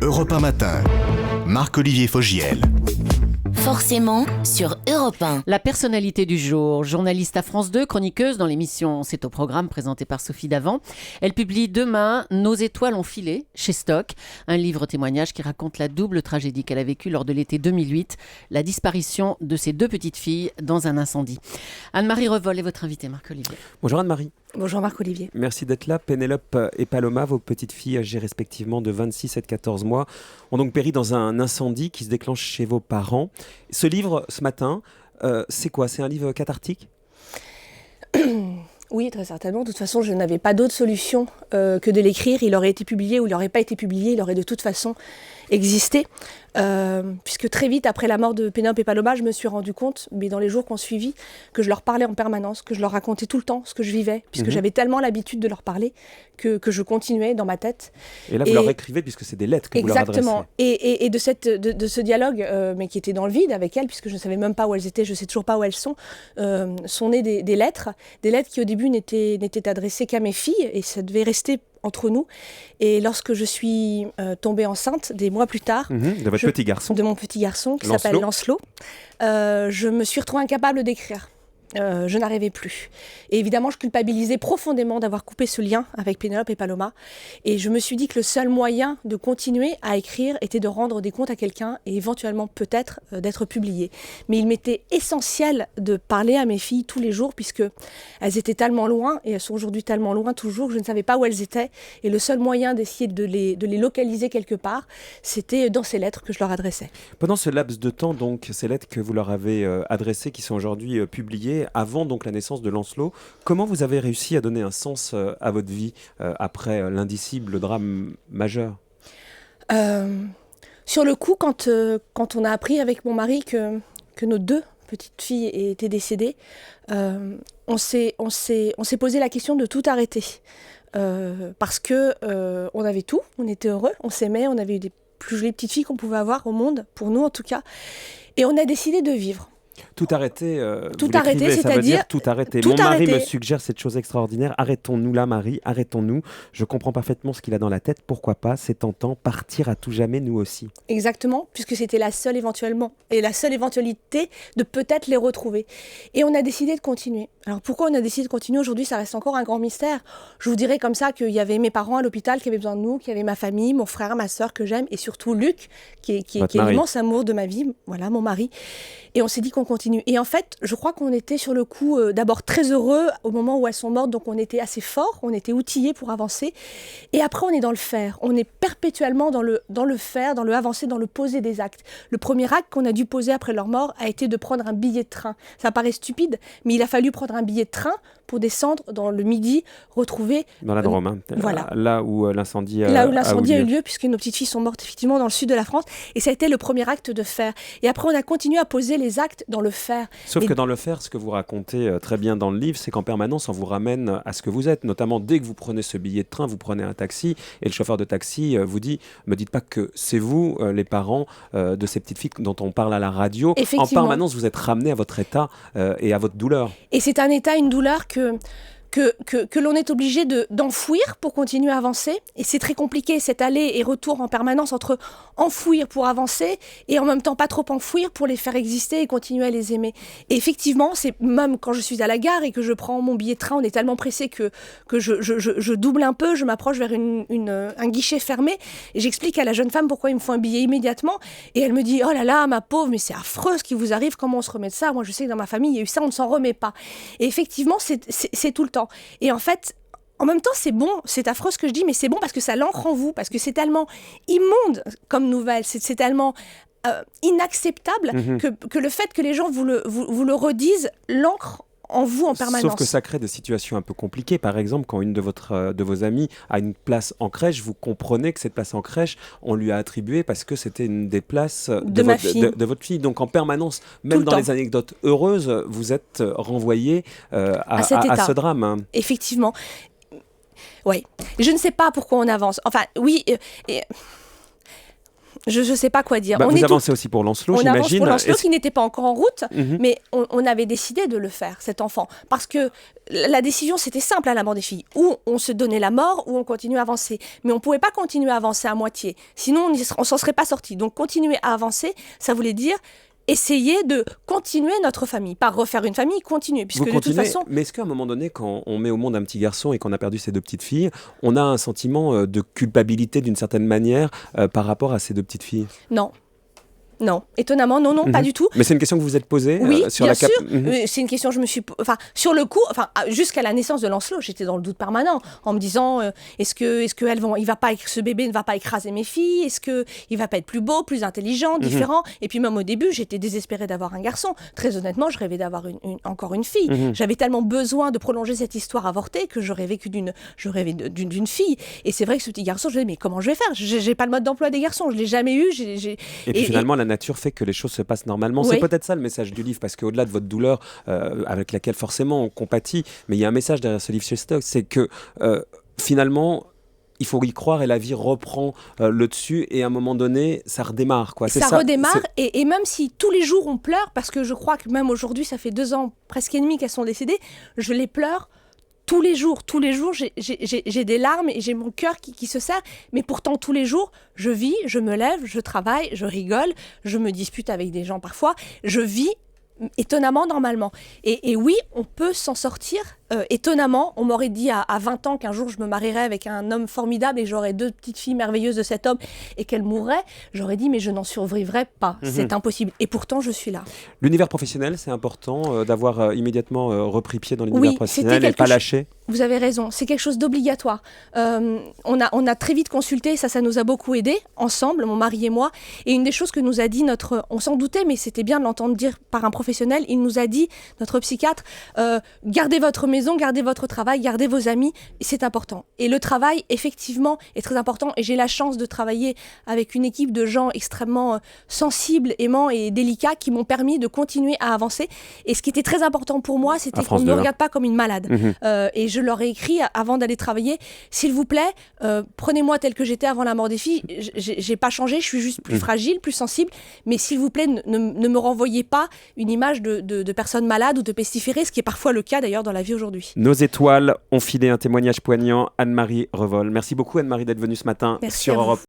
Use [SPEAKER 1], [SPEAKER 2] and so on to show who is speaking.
[SPEAKER 1] Europe 1 Matin. Marc-Olivier Fogiel.
[SPEAKER 2] Forcément sur Europe 1.
[SPEAKER 3] La personnalité du jour, journaliste à France 2, chroniqueuse dans l'émission C'est au programme présentée par Sophie Davant. Elle publie demain Nos étoiles ont filé chez Stock, un livre témoignage qui raconte la double tragédie qu'elle a vécue lors de l'été 2008, la disparition de ses deux petites filles dans un incendie. Anne-Marie Revol est votre invitée, Marc-Olivier.
[SPEAKER 4] Bonjour Anne-Marie.
[SPEAKER 5] Bonjour Marc-Olivier.
[SPEAKER 4] Merci d'être là. Pénélope et Paloma, vos petites filles âgées respectivement de 26 et de 14 mois, ont donc péri dans un incendie qui se déclenche chez vos parents. Ce livre, ce matin, c'est quoi ? C'est un livre cathartique ?
[SPEAKER 5] Oui, très certainement. De toute façon, je n'avais pas d'autre solution que de l'écrire. Il aurait été publié ou il n'aurait pas été publié. Il aurait de toute façon existé. Puisque très vite, après la mort de Pénélope et Paloma, je me suis rendu compte, mais dans les jours qu'on suivit, que je leur parlais en permanence, que je leur racontais tout le temps ce que je vivais, puisque j'avais tellement l'habitude de leur parler que je continuais dans ma tête.
[SPEAKER 4] Et là, vous leur écrivez, puisque c'est des lettres que vous leur adressez.
[SPEAKER 5] Exactement. Et de ce dialogue, mais qui était dans le vide avec elles, puisque je ne savais même pas où elles étaient, je ne sais toujours pas où elles sont nées des lettres qui au début n'étaient adressées qu'à mes filles, et ça devait rester entre nous. Et lorsque je suis tombée enceinte, des mois plus tard,
[SPEAKER 4] de votre petit garçon.
[SPEAKER 5] De mon petit garçon, qui
[SPEAKER 4] Lancelot.
[SPEAKER 5] s'appelle Lancelot, je me suis retrouvée incapable d'écrire. Je n'arrivais plus. Et évidemment, je culpabilisais profondément d'avoir coupé ce lien avec Pénélope et Paloma. Et je me suis dit que le seul moyen de continuer à écrire était de rendre des comptes à quelqu'un et éventuellement peut-être d'être publié. Mais il m'était essentiel de parler à mes filles tous les jours puisque elles étaient tellement loin et elles sont aujourd'hui tellement loin toujours que je ne savais pas où elles étaient. Et le seul moyen d'essayer de les localiser quelque part, c'était dans ces lettres que je leur adressais.
[SPEAKER 4] Pendant ce laps de temps, donc, ces lettres que vous leur avez adressées, qui sont aujourd'hui publiées, avant donc la naissance de Lancelot, comment vous avez réussi à donner un sens à votre vie après l'indicible drame majeur ?
[SPEAKER 5] Sur le coup, quand on a appris avec mon mari que nos deux petites filles étaient décédées, on s'est posé la question de tout arrêter. Parce que on avait tout, on était heureux, on s'aimait, on avait eu des plus jolies petites filles qu'on pouvait avoir au monde, pour nous en tout cas. Et on a décidé de vivre.
[SPEAKER 4] Tout arrêter,
[SPEAKER 5] tout arrêter,
[SPEAKER 4] ça veut
[SPEAKER 5] c'est-à-dire
[SPEAKER 4] dire tout arrêter.
[SPEAKER 5] Tout
[SPEAKER 4] Mon mari
[SPEAKER 5] arrêter.
[SPEAKER 4] me suggère cette chose extraordinaire. Arrêtons-nous là, Marie, arrêtons-nous. Je comprends parfaitement ce qu'il a dans la tête. Pourquoi pas, c'est tentant, partir à tout jamais, nous aussi.
[SPEAKER 5] Exactement, puisque c'était la seule éventualité de peut-être les retrouver. Et on a décidé de continuer. Alors pourquoi on a décidé de continuer aujourd'hui, ça reste encore un grand mystère. Je vous dirais comme ça qu'il y avait mes parents à l'hôpital qui avaient besoin de nous, qu'il y avait ma famille, mon frère, ma sœur que j'aime, et surtout Luc, qui est l'immense amour de ma vie, voilà, mon mari. Et on s'est dit qu'on continue. Et en fait, je crois qu'on était sur le coup d'abord très heureux au moment où elles sont mortes, donc on était assez forts, on était outillés pour avancer. Et après, on est dans le faire. On est perpétuellement dans le faire, dans le avancer, dans le poser des actes. Le premier acte qu'on a dû poser après leur mort a été de prendre un billet de train. Ça paraît stupide, mais il a fallu prendre un billet de train pour descendre dans le Midi, retrouver...
[SPEAKER 4] Dans la Drôme,
[SPEAKER 5] voilà.
[SPEAKER 4] Là où l'incendie
[SPEAKER 5] Là où l'incendie a eu lieu, puisque nos petites filles sont mortes effectivement dans le sud de la France. Et ça a été le premier acte de faire. Et après, on a continué à poser les actes dans le faire.
[SPEAKER 4] Sauf que dans le faire, ce que vous racontez très bien dans le livre, c'est qu'en permanence, on vous ramène à ce que vous êtes. Notamment, dès que vous prenez ce billet de train, vous prenez un taxi et le chauffeur de taxi vous dit « Me dites pas que c'est vous, les parents de ces petites filles dont on parle à la radio. » En permanence, vous êtes ramenés à votre état et à votre douleur.
[SPEAKER 5] Et c'est un état, une douleur que l'on est obligé d'enfouir pour continuer à avancer. Et c'est très compliqué, cet aller et retour en permanence entre enfouir pour avancer et en même temps pas trop enfouir pour les faire exister et continuer à les aimer. Et effectivement, c'est même quand je suis à la gare et que je prends mon billet de train, on est tellement pressé que je double un peu, je m'approche vers un guichet fermé et j'explique à la jeune femme pourquoi il me faut un billet immédiatement. Et elle me dit « Oh là là, ma pauvre, mais c'est affreux ce qui vous arrive, comment on se remet de ça ? Moi, je sais que dans ma famille, il y a eu ça, on ne s'en remet pas. » Et effectivement, c'est tout le temps. Et en fait, en même temps, c'est bon, c'est affreux ce que je dis, mais c'est bon parce que ça l'ancre en vous, parce que c'est tellement immonde comme nouvelle, c'est tellement inacceptable que le fait que les gens vous le redisent l'ancre en vous en permanence.
[SPEAKER 4] Sauf que ça crée des situations un peu compliquées. Par exemple, quand une de vos amies a une place en crèche, vous comprenez que cette place en crèche, on lui a attribué parce que c'était une des places de votre fille. Donc en permanence, même dans les anecdotes heureuses, vous êtes renvoyé à ce drame.
[SPEAKER 5] Effectivement. Oui. Je ne sais pas pourquoi on avance. Enfin, oui... Je sais pas quoi dire.
[SPEAKER 4] Vous avancez aussi pour Lancelot,
[SPEAKER 5] j'imagine. On avance pour Lancelot qui n'était pas encore en route, mais on avait décidé de le faire, cet enfant. Parce que la décision, c'était simple à la mort des filles. Ou on se donnait la mort, ou on continuait à avancer. Mais on ne pouvait pas continuer à avancer à moitié. Sinon, on s'en serait pas sorti. Donc, continuer à avancer, ça voulait dire essayer de continuer notre famille. Pas refaire une famille, continuer. Puisque de toute façon...
[SPEAKER 4] Mais est-ce qu'à un moment donné, quand on met au monde un petit garçon et qu'on a perdu ses 2 petites filles, on a un sentiment de culpabilité d'une certaine manière par rapport à ces 2 petites filles ?
[SPEAKER 5] Non, étonnamment, non, pas du tout.
[SPEAKER 4] Mais c'est une question que vous vous êtes posée
[SPEAKER 5] Oui, sur bien sûr. C'est une question que je me suis... sur le coup, jusqu'à la naissance de Lancelot, j'étais dans le doute permanent, en me disant, est-ce que ce bébé ne va pas écraser mes filles ? Est-ce qu'il va pas être plus beau, plus intelligent, différent ? Et puis même au début, j'étais désespérée d'avoir un garçon. Très honnêtement, je rêvais d'avoir encore une fille. J'avais tellement besoin de prolonger cette histoire avortée que je rêvais d'une fille. Et c'est vrai que ce petit garçon, je me disais, mais comment je vais faire ? J'ai pas le mode d'emploi des garçons, je l'ai jamais eu.
[SPEAKER 4] Et puis finalement, la nature fait que les choses se passent normalement. C'est peut-être ça le message du livre, parce qu'au-delà de votre douleur avec laquelle forcément on compatit, mais il y a un message derrière ce livre chez Stock, c'est que finalement il faut y croire et la vie reprend le dessus et à un moment donné ça redémarre.
[SPEAKER 5] Ça redémarre et même si tous les jours on pleure, parce que je crois que même aujourd'hui, ça fait 2 ans presque et demi qu'elles sont décédées, je les pleure tous les jours, j'ai des larmes et j'ai mon cœur qui se serre, mais pourtant tous les jours, je vis, je me lève, je travaille, je rigole, je me dispute avec des gens parfois, je vis étonnamment normalement. Et oui, on peut s'en sortir étonnamment. On m'aurait dit à 20 ans qu'un jour je me marierais avec un homme formidable et que j'aurais 2 petites filles merveilleuses de cet homme et qu'elles mourraient. J'aurais dit mais je n'en survivrai pas, c'est impossible. Et pourtant je suis là.
[SPEAKER 4] L'univers professionnel, c'est important d'avoir immédiatement repris pied dans l'univers professionnel et pas lâcher.
[SPEAKER 5] Vous avez raison, c'est quelque chose d'obligatoire. On a très vite consulté, ça nous a beaucoup aidé ensemble, mon mari et moi. Et une des choses que nous a dit on s'en doutait, mais c'était bien de l'entendre dire par un professionnel, il nous a dit, notre psychiatre, gardez votre maison, gardez votre travail, gardez vos amis, c'est important. Et le travail, effectivement, est très important. Et j'ai la chance de travailler avec une équipe de gens extrêmement sensibles, aimants et délicats qui m'ont permis de continuer à avancer. Et ce qui était très important pour moi, c'était qu'on ne me regarde pas comme une malade. Et je leur ai écrit avant d'aller travailler, s'il vous plaît, prenez-moi tel que j'étais avant la mort des filles. J'ai pas changé, je suis juste plus fragile, plus sensible. Mais s'il vous plaît, ne me renvoyez pas une image de personnes malades ou de pestiférées, ce qui est parfois le cas d'ailleurs dans la vie aujourd'hui.
[SPEAKER 4] Nos étoiles ont filé un témoignage poignant. Anne-Marie Revol. Merci beaucoup Anne-Marie d'être venue ce matin sur Europe.